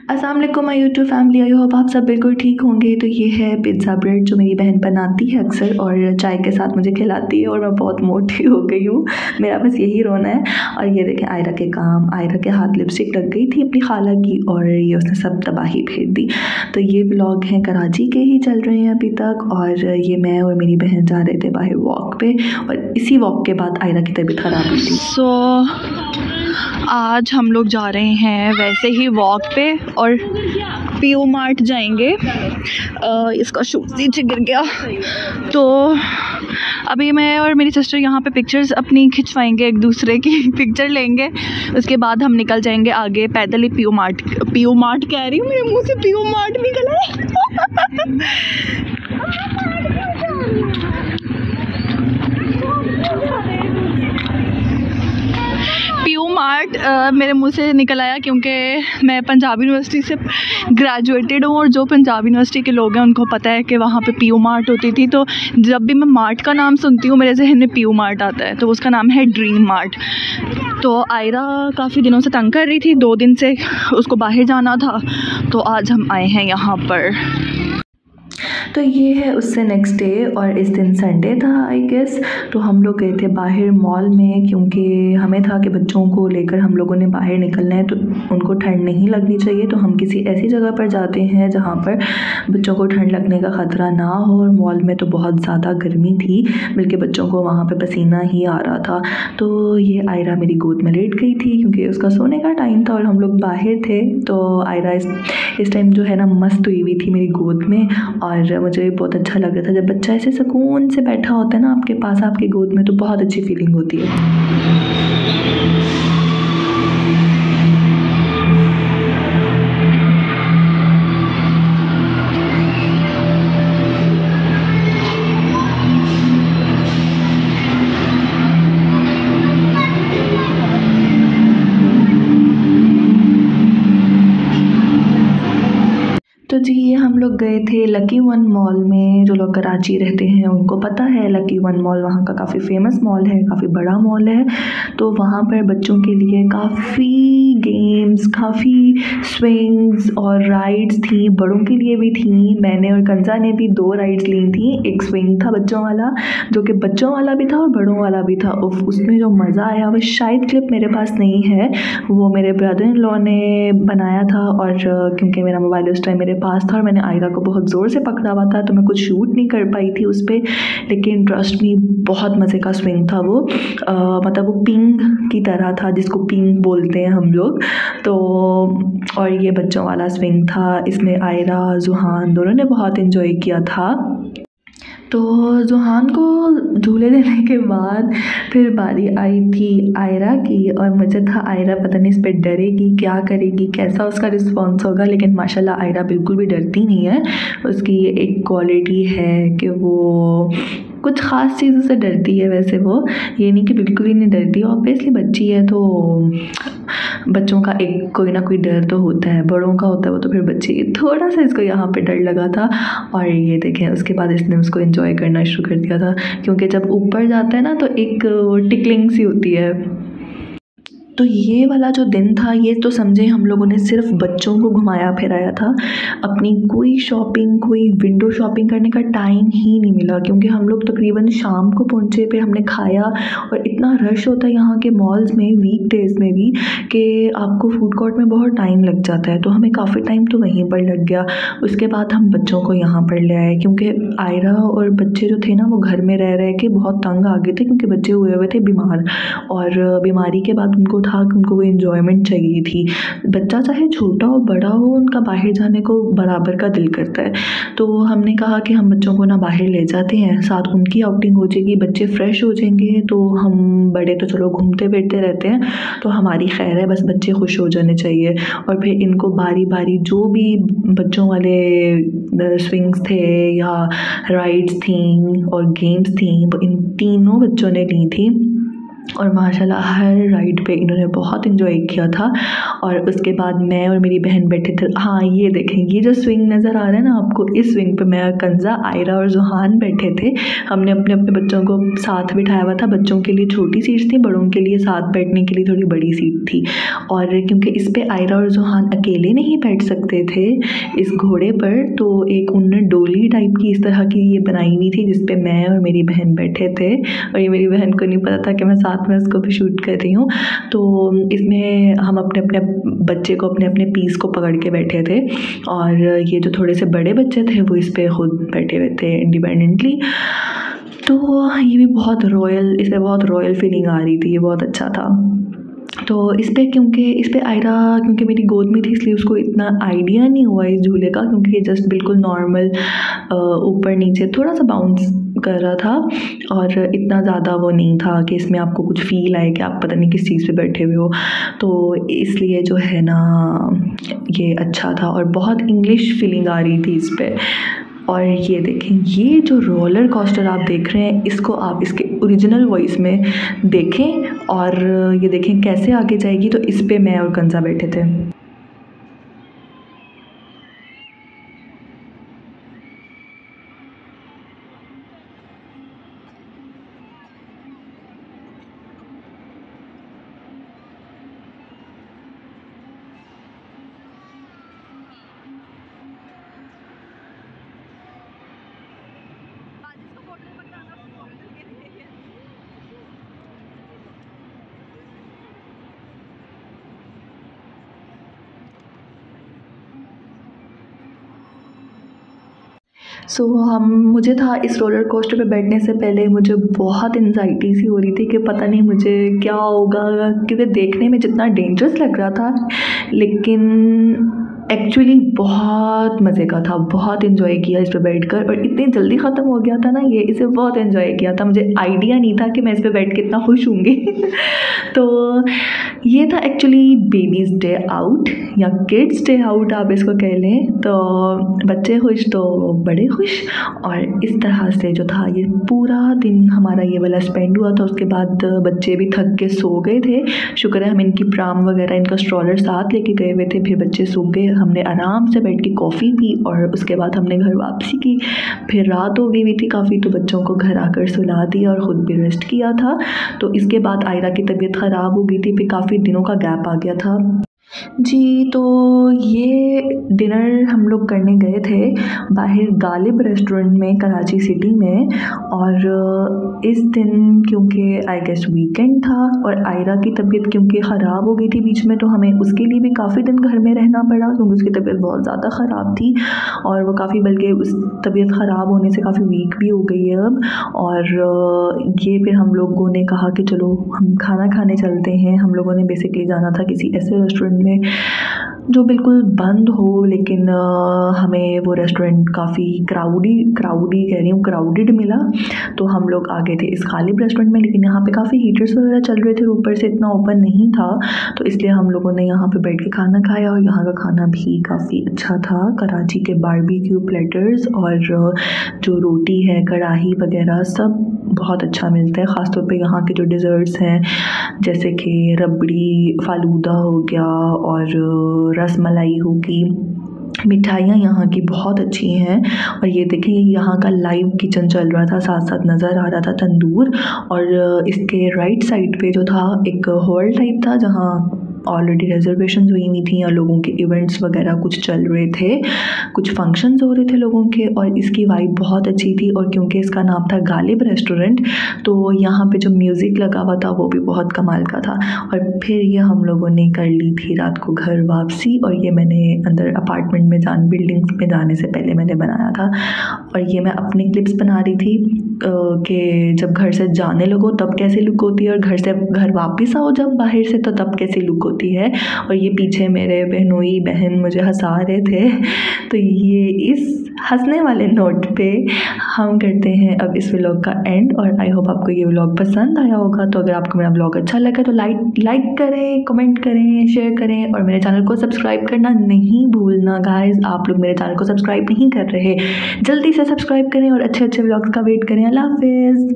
अस्सलाम वालेकुम my YouTube family. I hope आप सब बिल्कुल ठीक होंगे। तो ये है पिज़्ज़ा ब्रेड जो मेरी बहन बनाती है अक्सर और चाय के साथ मुझे खिलाती है और मैं बहुत मोटी हो गई हूँ। मेरा बस यही रोना है। और ये देखें आयरा के काम, आयरा के हाथ लिपस्टिक लग गई थी अपनी खाला की और ये उसने सब तबाही फेर दी। तो ये व्लॉग हैं कराची के ही चल रहे हैं अभी तक। और ये मैं और मेरी बहन जा रहे थे बाहर वॉक पे और इसी वॉक के बाद आयरा की तबीयत ख़राब हुई थी। आज हम लोग जा रहे हैं वैसे ही वॉक पे और पीओ मार्ट जाएंगे। इसका शूज़ नीचे गिर गया तो अभी मैं और मेरी सिस्टर यहाँ पे पिक्चर्स अपनी खिंचवाएंगे, एक दूसरे की पिक्चर लेंगे। उसके बाद हम निकल जाएंगे आगे पैदल ही पीओ मार्ट कह रही हूँ, मेरे मुंह से पीओ मार्ट निकला है। पीओ मार्ट मेरे मुंह से निकल आया क्योंकि मैं पंजाब यूनिवर्सिटी से ग्रेजुएटेड हूँ और जो पंजाब यूनिवर्सिटी के लोग हैं उनको पता है कि वहाँ पे पीओ मार्ट होती थी। तो जब भी मैं मार्ट का नाम सुनती हूँ मेरे जहन में पीओ मार्ट आता है, तो उसका नाम है ड्रीम मार्ट। तो आयरा काफ़ी दिनों से तंग कर रही थी, 2 दिन से उसको बाहर जाना था, तो आज हम आए हैं यहाँ पर। तो ये है उससे नेक्स्ट डे और इस दिन संडे था आई गेस। तो हम लोग गए थे बाहर मॉल में क्योंकि हमें था कि बच्चों को लेकर हम लोगों ने बाहर निकलना है तो उनको ठंड नहीं लगनी चाहिए। तो हम किसी ऐसी जगह पर जाते हैं जहाँ पर बच्चों को ठंड लगने का ख़तरा ना हो। और मॉल में तो बहुत ज़्यादा गर्मी थी, बल्कि बच्चों को वहाँ पर पसीना ही आ रहा था। तो ये आयरा मेरी गोद में लेट गई थी क्योंकि उसका सोने का टाइम था और हम लोग बाहर थे। तो आयरा इस टाइम जो है ना मस्त हुई हुई थी मेरी गोद में और मुझे बहुत अच्छा लग रहा था। जब बच्चा ऐसे सुकून से बैठा होता है ना आपके पास, आपकी गोद में, तो बहुत अच्छी फीलिंग होती है। तो जी ये हम लोग गए थे लकी वन मॉल में। जो लोग कराची रहते हैं उनको पता है लकी वन मॉल वहाँ का काफ़ी फेमस मॉल है, काफ़ी बड़ा मॉल है। तो वहाँ पर बच्चों के लिए काफ़ी गेम्स, काफ़ी स्विंग्स और राइड्स थी, बड़ों के लिए भी थी। मैंने और कंजा ने भी 2 राइड्स ली थी। एक स्विंग था बच्चों वाला जो कि बच्चों वाला भी था और बड़ों वाला भी था। उसमें जो मज़ा आया वो शायद क्लिप मेरे पास नहीं है, वो मेरे ब्रदर इन लॉ ने बनाया था। और क्योंकि मेरा मोबाइल उस टाइम मेरे पास था और मैंने आयरा को बहुत ज़ोर से पकड़ा हुआ था तो मैं कुछ शूट नहीं कर पाई थी उस पर। लेकिन ट्रस्ट मी बहुत मज़े का स्विंग था वो। मतलब वो पिंग की तरह था, जिसको पिंग बोलते हैं हम लोग। तो और ये बच्चों वाला स्विंग था, इसमें आयरा जुहान दोनों ने बहुत इन्जॉय किया था। तो जुहान को झूले देने के बाद फिर बारी आई थी आयरा की और मुझे था आयरा पता नहीं इस पर डरेगी, क्या करेगी, कैसा उसका रिस्पॉन्स होगा। लेकिन माशाल्लाह आयरा बिल्कुल भी डरती नहीं है। उसकी ये एक क्वालिटी है कि वो कुछ ख़ास चीज़ों से डरती है। वैसे वो ये नहीं कि बिल्कुल ही नहीं डरती, ऑब्वियसली बच्ची है तो बच्चों का एक कोई ना कोई डर तो होता है, बड़ों का होता है वो तो फिर बच्चे। थोड़ा सा इसको यहाँ पे डर लगा था और ये देखें उसके बाद इसने उसको एंजॉय करना शुरू कर दिया था क्योंकि जब ऊपर जाता है ना तो एक टिकलिंग सी होती है। तो ये वाला जो दिन था ये तो समझे हम लोगों ने सिर्फ बच्चों को घुमाया फिराया था। अपनी कोई शॉपिंग, कोई विंडो शॉपिंग करने का टाइम ही नहीं मिला क्योंकि हम लोग तकरीबन शाम को पहुँचे, पे हमने खाया और इतना रश होता है यहाँ के मॉल्स में वीक डेज़ में भी कि आपको फूड कोर्ट में बहुत टाइम लग जाता है। तो हमें काफ़ी टाइम तो वहीं पर लग गया। उसके बाद हम बच्चों को यहाँ पर ले आए क्योंकि आयरा और बच्चे जो थे ना वो घर में रह रह के बहुत तंग आ गए थे क्योंकि बच्चे हुए थे बीमार और बीमारी के बाद उनको था कि उनको कोई एंजॉयमेंट चाहिए थी। बच्चा चाहे छोटा हो बड़ा हो, उनका बाहर जाने को बराबर का दिल करता है। तो हमने कहा कि हम बच्चों को ना बाहर ले जाते हैं, साथ उनकी आउटिंग हो जाएगी, बच्चे फ्रेश हो जाएंगे। तो हम बड़े तो चलो घूमते फिरते रहते हैं, तो हमारी खैर है, बस बच्चे खुश हो जाने चाहिए। और फिर इनको बारी बारी जो भी बच्चों वाले स्विंग्स थे या राइड्स थी और गेम्स थी वो इन तीनों बच्चों ने ली थी। और माशाल्लाह हर राइड पे इन्होंने बहुत इन्जॉय किया था। और उसके बाद मैं और मेरी बहन बैठे थे। हाँ, ये देखें, ये जो स्विंग नज़र आ रहा है ना आपको, इस स्विंग पे मैं, कंज़ा, आयरा और ज़ुहान बैठे थे। हमने अपने अपने बच्चों को साथ बिठाया हुआ था। बच्चों के लिए छोटी सीट्स थी, बड़ों के लिए साथ बैठने के लिए थोड़ी बड़ी सीट थी। और क्योंकि इस पर आयरा और ज़ुहान अकेले नहीं बैठ सकते थे इस घोड़े पर, तो एक उन्होंने डोली टाइप की इस तरह की ये बनाई हुई थी, जिस पे मैं और मेरी बहन बैठे थे। और ये मेरी बहन को नहीं पता था कि मैं साथ में उसको भी शूट कर रही हूँ। तो इसमें हम अपने अपने बच्चे को अपने अपने पीस को पकड़ के बैठे थे। और ये जो थोड़े से बड़े बच्चे थे वो इस पर खुद बैठे हुए थे इंडिपेंडेंटली। तो ये भी बहुत रॉयल, इसमें बहुत रॉयल फीलिंग आ रही थी, ये बहुत अच्छा था। तो इस पे आयरा क्योंकि मेरी गोद में थी, इसलिए उसको इतना आइडिया नहीं हुआ इस झूले का, क्योंकि ये जस्ट बिल्कुल नॉर्मल ऊपर नीचे थोड़ा सा बाउंस कर रहा था। और इतना ज़्यादा वो नहीं था कि इसमें आपको कुछ फील आए कि आप पता नहीं किस चीज़ पे बैठे हुए हो। तो इसलिए जो है ना, ये अच्छा था और बहुत इंग्लिश फीलिंग आ रही थी इस पर। और ये देखें, ये जो रोलर कोस्टर आप देख रहे हैं, इसको आप इसके ओरिजिनल वॉइस में देखें और ये देखें कैसे आगे जाएगी। तो इस पे मैं और कंज़ा बैठे थे। मुझे था इस रोलर कोस्टर पे बैठने से पहले मुझे बहुत एंजाइटी सी हो रही थी कि पता नहीं मुझे क्या होगा, क्योंकि देखने में जितना डेंजरस लग रहा था, लेकिन एक्चुअली बहुत मज़े का था। बहुत इन्जॉय किया इस पर बैठकर, और इतनी जल्दी ख़त्म हो गया था ना ये, इसे बहुत इन्जॉय किया था। मुझे आइडिया नहीं था कि मैं इस पर बैठ के इतना खुश होंगी। तो ये था एक्चुअली बेबीज़ डे आउट या किड्स डे आउट आप इसको कह लें। तो बच्चे खुश तो बड़े खुश। और इस तरह से जो था ये पूरा दिन हमारा ये वाला स्पेंड हुआ था। उसके बाद बच्चे भी थक के सो गए थे। शुक्र है हम इनकी प्राम वगैरह, इनका स्ट्रॉलर साथ लेके गए हुए थे। फिर बच्चे सो गए, हमने आराम से बैठ के कॉफ़ी पी और उसके बाद हमने घर वापसी की। फिर रात हो गई हुई थी काफ़ी, तो बच्चों को घर आकर सुला दिया और ख़ुद भी रेस्ट किया था। तो इसके बाद आयरा की तबीयत ख़राब हो गई थी, फिर काफ़ी दिनों का गैप आ गया था जी। तो ये डिनर हम लोग करने गए थे बाहर गालिब रेस्टोरेंट में कराची सिटी में। और इस दिन क्योंकि आई गेस वीकेंड था और आयरा की तबीयत क्योंकि ख़राब हो गई थी बीच में, तो हमें उसके लिए भी काफ़ी दिन घर में रहना पड़ा, क्योंकि उसकी तबीयत बहुत ज़्यादा ख़राब थी। और वो काफ़ी, बल्कि उस तबीयत ख़राब होने से काफ़ी वीक भी हो गई है अब। और ये फिर हम लोगों ने कहा कि चलो हम खाना खाने चलते हैं। हम लोगों ने बेसिकली जाना था किसी ऐसे रेस्टोरेंट में जो बिल्कुल बंद हो, लेकिन हमें वो रेस्टोरेंट काफ़ी क्राउडेड मिला। तो हम लोग आ गए थे इस गालिब रेस्टोरेंट में, लेकिन यहाँ पे काफ़ी हीटर्स वगैरह चल रहे थे, ऊपर से इतना ओपन नहीं था, तो इसलिए हम लोगों ने यहाँ पे बैठ के खाना खाया। और यहाँ का खाना भी काफ़ी अच्छा था। कराची के बारबेक्यू प्लेटर्स और जो रोटी है, कढ़ाई वगैरह सब बहुत अच्छा मिलता है। ख़ासतौर पे यहाँ के जो डिज़र्ट्स हैं, जैसे कि रबड़ी, फालूदा हो गया और रसमलाई होगी, मिठाइयाँ यहाँ की बहुत अच्छी हैं। और ये देखिए, यहाँ का लाइव किचन चल रहा था, साथ साथ नज़र आ रहा था तंदूर। और इसके राइट साइड पे जो था एक हॉल टाइप था, जहाँ ऑलरेडी रिजर्वेशन हुई हुई थी, या लोगों के इवेंट्स वगैरह कुछ चल रहे थे, कुछ फंक्शंस हो रहे थे लोगों के। और इसकी वाइब बहुत अच्छी थी। और क्योंकि इसका नाम था गालिब रेस्टोरेंट, तो यहाँ पे जो म्यूज़िक लगा हुआ था वो भी बहुत कमाल का था। और फिर ये हम लोगों ने कर ली थी रात को घर वापसी। और ये मैंने अंदर अपार्टमेंट में बिल्डिंग्स में जाने से पहले मैंने बनाया था। और ये मैं अपनी क्लिप्स बना रही थी कि जब घर से जाने लगो तब कैसे लुक होती है, और घर वापस आओ जब बाहर से तो तब कैसे लुक होती है। और ये पीछे मेरे बहनोई बहन मुझे हंसा रहे थे। तो ये इस हंसने वाले नोट पे हम करते हैं अब इस व्लॉग का एंड। और आई होप आपको ये व्लॉग पसंद आया होगा। तो अगर आपको मेरा व्लॉग अच्छा लगा तो लाइक करें, कमेंट करें, शेयर करें, और मेरे चैनल को सब्सक्राइब करना नहीं भूलना गाइस। आप लोग मेरे चैनल को सब्सक्राइब नहीं कर रहे, जल्दी से सब्सक्राइब करें और अच्छे अच्छे व्लॉग्स का वेट करें। अल्लाह हाफिज़।